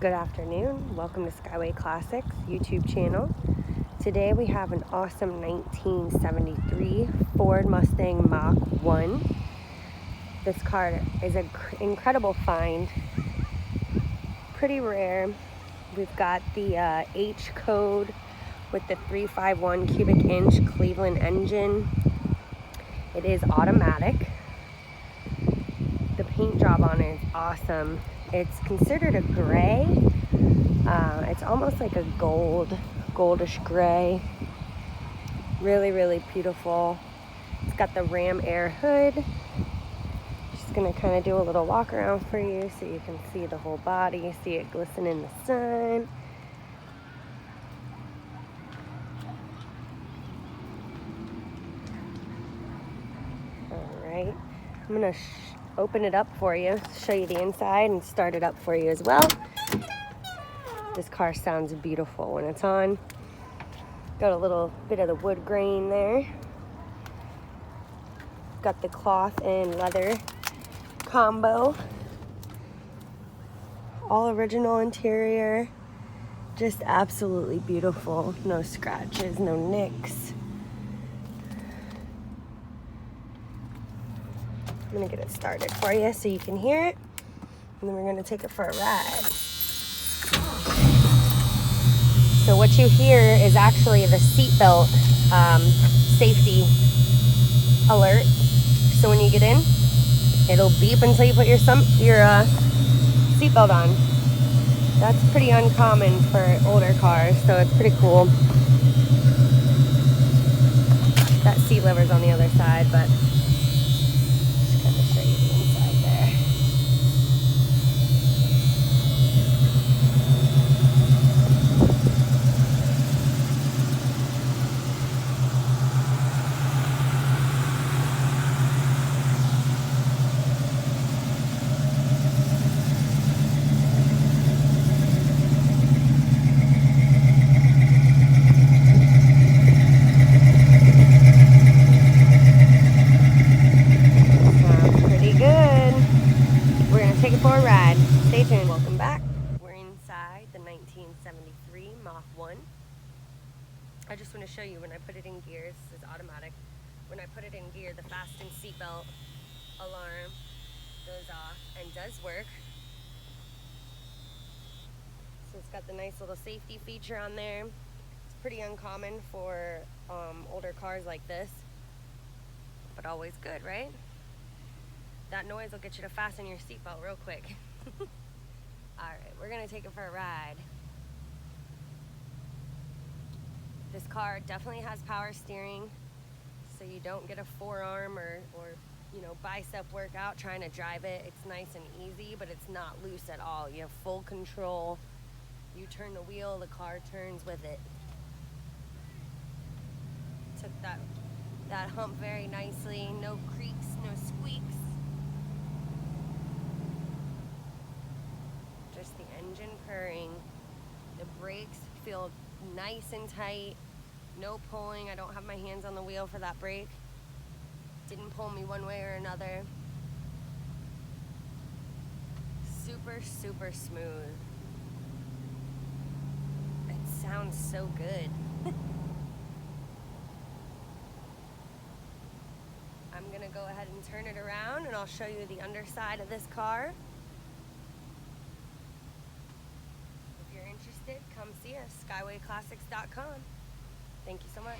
Good afternoon. Welcome to Skyway Classics YouTube channel. Today we have an awesome 1973 Ford Mustang Mach 1. This car is an incredible find. Pretty rare. We've got the H-code with the 351 cubic inch Cleveland engine. It is automatic. The paint job on it is awesome. It's considered a gray. It's almost like a goldish gray. Really beautiful. It's got the ram air hood. Just gonna kind of do a little walk around for you so you can see the whole body, see it glisten in the sun. All right, I'm gonna open it up for you, show you the inside, and start it up for you as well. This car sounds beautiful when it's on. Got a little bit of the wood grain there. Got the cloth and leather combo. All original interior. Just absolutely beautiful. No scratches, no nicks. I'm gonna get it started for you so you can hear it, and then we're gonna take it for a ride. So what you hear is actually the seatbelt safety alert. So when you get in, it'll beep until you put your seatbelt on. That's pretty uncommon for older cars, so it's pretty cool. That seat lever's on the other side, but kind of show you the inside there. Take it for a ride. Stay tuned. Welcome back. We're inside the 1973 Mach 1. I just want to show you when I put it in gear. This is automatic. When I put it in gear, the fasten seatbelt alarm goes off and does work. So it's got the nice little safety feature on there. It's pretty uncommon for older cars like this, but always good, right? That noise will get you to fasten your seatbelt real quick. Alright, we're gonna take it for a ride. This car definitely has power steering, so you don't get a forearm or bicep workout trying to drive it. It's nice and easy, but it's not loose at all. You have full control. You turn the wheel, the car turns with it. Took that hump very nicely. No creaks, no squeaks. Just the engine purring. The brakes feel nice and tight. No pulling. I don't have my hands on the wheel for that brake. Didn't pull me one way or another. Super smooth. It sounds so good. I'm gonna go ahead and turn it around and I'll show you the underside of this car. Come see us, skywayclassics.com. Thank you so much.